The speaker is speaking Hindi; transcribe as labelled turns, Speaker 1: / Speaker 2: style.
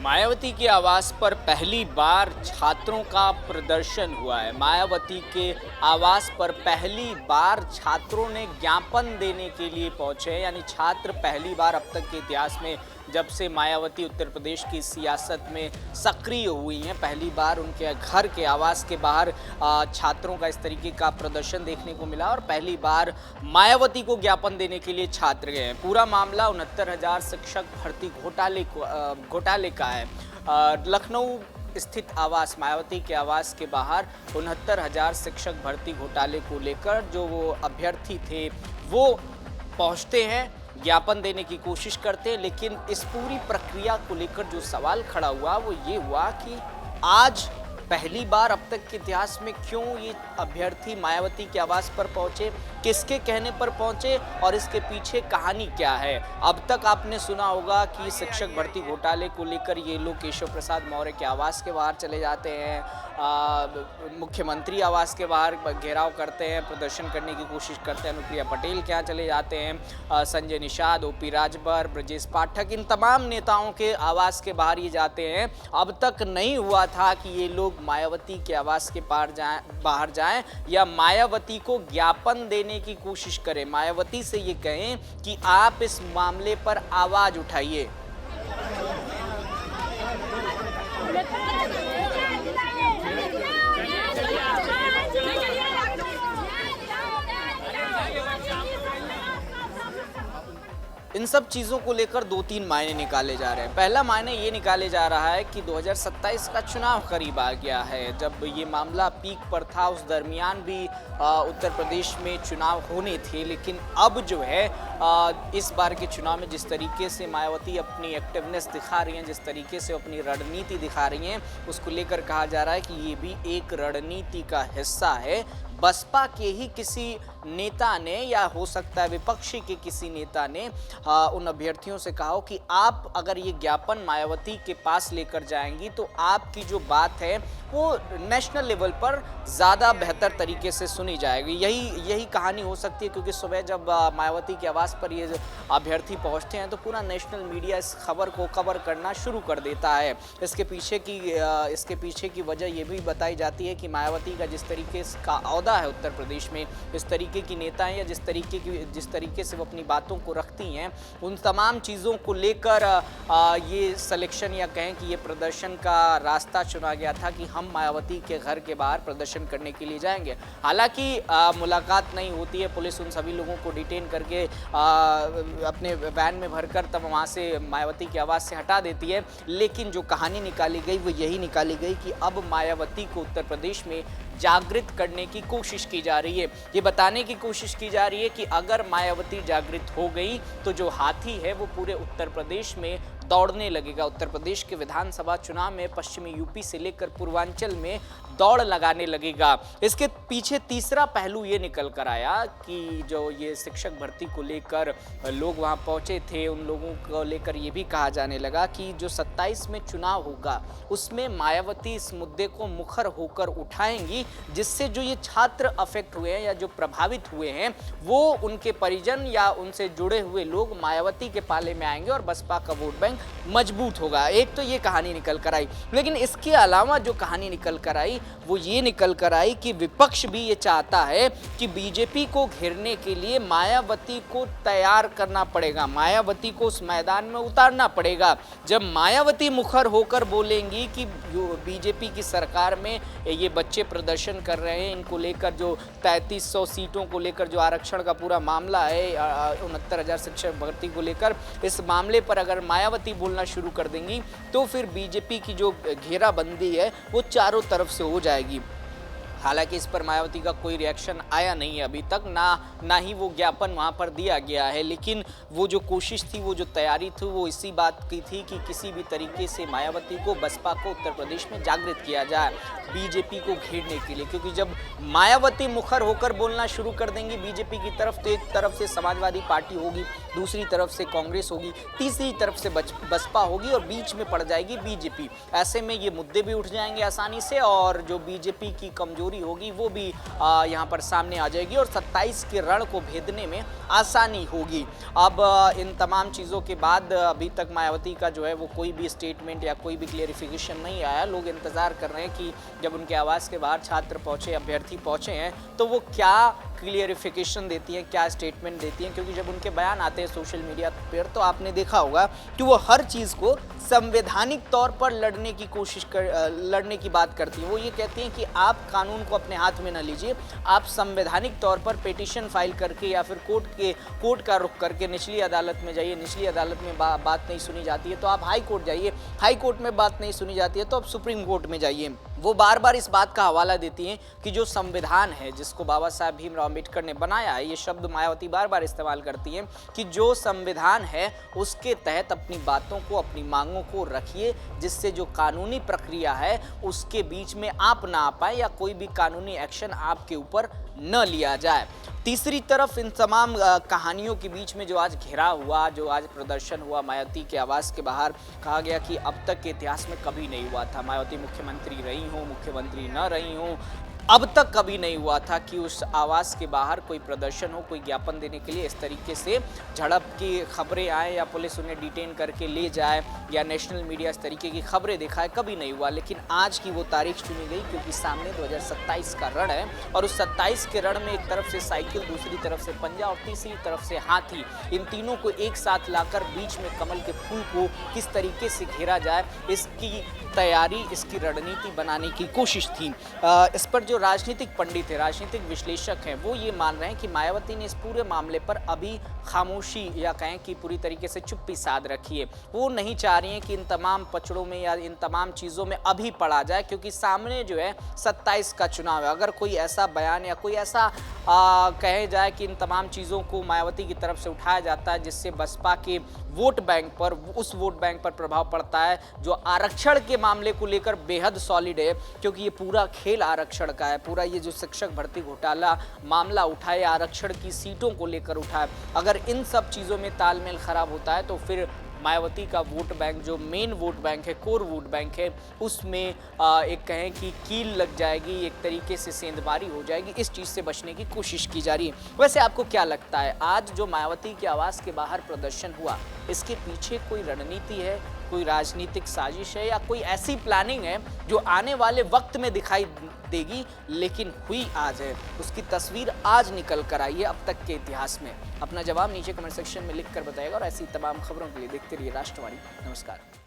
Speaker 1: मायावती के आवास पर पहली बार छात्रों का प्रदर्शन हुआ है। मायावती के आवास पर पहली बार छात्रों ने ज्ञापन देने के लिए पहुंचे हैं। यानी छात्र पहली बार अब तक के इतिहास में, जब से मायावती उत्तर प्रदेश की सियासत में सक्रिय हुई हैं, पहली बार उनके घर के आवास के बाहर छात्रों का इस तरीके का प्रदर्शन देखने को मिला और पहली बार मायावती को ज्ञापन देने के लिए छात्र गए हैं। पूरा मामला 69,000 शिक्षक भर्ती घोटाले का है। लखनऊ स्थित आवास, मायावती के आवास के बाहर 69,000 शिक्षक भर्ती घोटाले को लेकर जो वो अभ्यर्थी थे वो पहुंचते हैं, ज्ञापन देने की कोशिश करते हैं। लेकिन इस पूरी प्रक्रिया को लेकर जो सवाल खड़ा हुआ वो ये हुआ कि आज पहली बार अब तक के इतिहास में क्यों ये अभ्यर्थी मायावती के आवास पर पहुंचे, किसके कहने पर पहुंचे और इसके पीछे कहानी क्या है। अब तक आपने सुना होगा कि शिक्षक भर्ती घोटाले को लेकर ये लोग केशव प्रसाद मौर्य के आवास के बाहर चले जाते हैं, मुख्यमंत्री आवास के बाहर घेराव करते हैं, प्रदर्शन करने की कोशिश करते हैं, अनुप्रिया पटेल के यहाँ चले जाते हैं, संजय निषाद, ओपी राजभर, ब्रजेश पाठक, इन तमाम नेताओं के आवास के बाहर ये जाते हैं। अब तक नहीं हुआ था कि ये लोग मायावती के आवास के बाहर जाएं या मायावती को ज्ञापन देने की कोशिश करें, मायावती से ये कहें कि आप इस मामले पर आवाज उठाइए। इन सब चीज़ों को लेकर दो तीन मायने निकाले जा रहे हैं। पहला मायने ये निकाले जा रहा है कि 2027 का चुनाव करीब आ गया है। जब ये मामला पीक पर था उस दरमियान भी उत्तर प्रदेश में चुनाव होने थे, लेकिन अब जो है इस बार के चुनाव में जिस तरीके से मायावती अपनी एक्टिवनेस दिखा रही हैं, जिस तरीके से अपनी रणनीति दिखा रही हैं, उसको लेकर कहा जा रहा है कि ये भी एक रणनीति का हिस्सा है। बसपा के ही किसी नेता ने या हो सकता है विपक्षी के किसी नेता ने उन अभ्यर्थियों से कहा हो कि आप अगर ये ज्ञापन मायावती के पास लेकर जाएंगी तो आपकी जो बात है वो नेशनल लेवल पर ज़्यादा बेहतर तरीके से सुनी जाएगी। यही कहानी हो सकती है, क्योंकि सुबह जब मायावती के आवास पर ये अभ्यर्थी पहुंचते हैं तो पूरा नेशनल मीडिया इस खबर को कवर करना शुरू कर देता है। इसके पीछे की वजह ये भी बताई जाती है कि मायावती का जिस तरीके का औहदा है उत्तर प्रदेश में, इस तरीके की नेता हैं या जिस तरीके से वो अपनी बातों को रखती हैं, उन तमाम चीज़ों को लेकर ये सिलेक्शन या कहें कि ये प्रदर्शन का रास्ता चुना गया था कि हम मायावती के घर के बाहर प्रदर्शन करने के लिए जाएंगे। हालांकि मुलाकात नहीं होती है, पुलिस उन सभी लोगों को डिटेन करके अपने वैन में भरकर तब वहाँ से मायावती के आवास से हटा देती है। लेकिन जो कहानी निकाली गई वो यही निकाली गई कि अब मायावती को उत्तर प्रदेश में जागृत करने की कोशिश की जा रही है। ये बताने की कोशिश की जा रही है कि अगर मायावती जागृत हो गई तो जो हाथी है वो पूरे उत्तर प्रदेश में दौड़ने लगेगा। उत्तर प्रदेश के विधानसभा चुनाव में पश्चिमी यूपी से लेकर पूर्वांचल में दौड़ लगाने लगेगा। इसके पीछे तीसरा पहलू ये निकल कर आया कि जो ये शिक्षक भर्ती को लेकर लोग वहाँ पहुँचे थे, उन लोगों को लेकर ये भी कहा जाने लगा कि जो 27 में चुनाव होगा उसमें मायावती इस मुद्दे को मुखर होकर उठाएंगी, जिससे जो ये छात्र अफेक्ट हुए हैं या जो प्रभावित हुए हैं वो उनके परिजन या उनसे जुड़े हुए लोग मायावती के पाले में आएंगे और बसपा का वोट बैंक मजबूत होगा। एक तो ये कहानी निकल कर आई, लेकिन इसके अलावा जो कहानी निकल कर आई वो ये निकल कर आई कि विपक्ष भी ये चाहता है कि बीजेपी को घेरने के लिए मायावती को तैयार करना पड़ेगा, मायावती को उस मैदान में उतारना पड़ेगा। जब मायावती मुखर होकर बोलेंगी कि बीजेपी की सरकार में ये बच्चे प्रदर्शन कर रहे हैं, इनको लेकर जो 3300 सीटों को लेकर जो आरक्षण का पूरा मामला है, 69,000 शिक्षक भर्ती को लेकर, इस मामले पर अगर मायावती बोलना शुरू कर देंगी तो फिर बीजेपी की जो घेराबंदी है वो चारों तरफ से हो जाएगी। हालांकि इस पर मायावती का कोई रिएक्शन आया नहीं है अभी तक, ना ही वो ज्ञापन वहाँ पर दिया गया है। लेकिन वो जो कोशिश थी, वो जो तैयारी थी, वो इसी बात की थी कि किसी भी तरीके से मायावती को, बसपा को उत्तर प्रदेश में जागृत किया जाए बीजेपी को घेरने के लिए। क्योंकि जब मायावती मुखर होकर बोलना शुरू कर देंगी बीजेपी की तरफ तो एक तरफ से समाजवादी पार्टी होगी, दूसरी तरफ से कांग्रेस होगी, तीसरी तरफ से बसपा होगी और बीच में पड़ जाएगी बीजेपी। ऐसे में ये मुद्दे भी उठ जाएंगे आसानी से और जो बीजेपी की कमजोरी होगी वो भी यहाँ पर सामने आ जाएगी और 27 के रण को भेदने में आसानी होगी। अब इन तमाम चीज़ों के बाद अभी तक मायावती का जो है वो कोई भी स्टेटमेंट या कोई भी क्लियरिफिकेशन नहीं आया। लोग इंतज़ार कर रहे हैं कि जब उनके आवास के बाहर छात्र पहुँचे, अभ्यर्थी पहुँचे हैं, तो वो क्या क्लियरिफिकेशन देती हैं, क्या स्टेटमेंट देती हैं, क्योंकि जब उनके बयान आते हैं सोशल मीडिया पर तो आपने देखा होगा कि वो हर चीज़ को संवैधानिक तौर पर लड़ने की बात करती हैं। वो ये कहती हैं कि आप कानून को अपने हाथ में न लीजिए, आप संवैधानिक तौर पर पिटीशन फाइल करके या फिर कोर्ट का रुख करके निचली अदालत में जाइए। निचली अदालत में बात नहीं सुनी जाती है तो आप हाई कोर्ट जाइए, हाई कोर्ट में बात नहीं सुनी जाती है तो आप सुप्रीम कोर्ट में जाइए। वो बार बार इस बात का हवाला देती हैं कि जो संविधान है जिसको बाबा साहब भीमराव अम्बेडकर ने बनाया है, ये शब्द मायावती बार बार इस्तेमाल करती हैं कि जो संविधान है उसके तहत अपनी बातों को, अपनी मांगों को रखिए, जिससे जो कानूनी प्रक्रिया है उसके बीच में आप ना आ पाए या कोई भी कानूनी एक्शन आपके ऊपर न लिया जाए। तीसरी तरफ इन तमाम कहानियों के बीच में जो आज घेराव हुआ, जो आज प्रदर्शन हुआ मायावती के आवास के बाहर, कहा गया कि अब तक के इतिहास में कभी नहीं हुआ था। मायावती मुख्यमंत्री रही हों, मुख्यमंत्री न रही हों, अब तक कभी नहीं हुआ था कि उस आवास के बाहर कोई प्रदर्शन हो, कोई ज्ञापन देने के लिए इस तरीके से झड़प की खबरें आए या पुलिस उन्हें डिटेन करके ले जाए या नेशनल मीडिया इस तरीके की खबरें दिखाए, कभी नहीं हुआ। लेकिन आज की वो तारीख चुनी गई क्योंकि सामने 2027 का रण है और उस 27 के रण में एक तरफ से साइकिल, दूसरी तरफ से पंजा और तीसरी तरफ से हाथी, इन तीनों को एक साथ लाकर बीच में कमल के फूल को किस तरीके से घेरा जाए, इसकी तैयारी, इसकी रणनीति बनाने की कोशिश थी। इस पर जो राजनीतिक पंडित है, राजनीतिक विश्लेषक हैं, वो ये मान रहे हैं कि मायावती ने इस पूरे मामले पर अभी खामोशी या कहें कि पूरी तरीके से चुप्पी साध रखी है। वो नहीं चाह रही हैं कि इन तमाम पचड़ों में या इन तमाम चीज़ों में अभी पड़ा जाए, क्योंकि सामने जो है 27 का चुनाव है। अगर कोई ऐसा बयान या कोई ऐसा कहे जाए कि इन तमाम चीज़ों को मायावती की तरफ से उठाया जाता है जिससे बसपा के वोट बैंक पर, उस वोट बैंक पर प्रभाव पड़ता है जो आरक्षण के मामले को लेकर बेहद सॉलिड है, क्योंकि ये पूरा खेल आरक्षण का है। पूरा ये जो शिक्षक भर्ती घोटाला मामला उठा है, आरक्षण की सीटों को लेकर उठा है, अगर इन सब चीज़ों में तालमेल खराब होता है तो फिर मायावती का वोट बैंक, जो मेन वोट बैंक है, कोर वोट बैंक है, उसमें एक कहें कि कील लग जाएगी, एक तरीके से सेंधमारी हो जाएगी। इस चीज़ से बचने की कोशिश की जा रही है। वैसे आपको क्या लगता है, आज जो मायावती के आवास के बाहर प्रदर्शन हुआ, इसके पीछे कोई रणनीति है, कोई राजनीतिक साजिश है या कोई ऐसी प्लानिंग है जो आने वाले वक्त में दिखाई देगी लेकिन हुई आज है, उसकी तस्वीर आज निकल कर आई है अब तक के इतिहास में? अपना जवाब नीचे कमेंट सेक्शन में लिख कर बताइएगा और ऐसी तमाम खबरों के लिए देखते रहिए राष्ट्रवाणी। नमस्कार।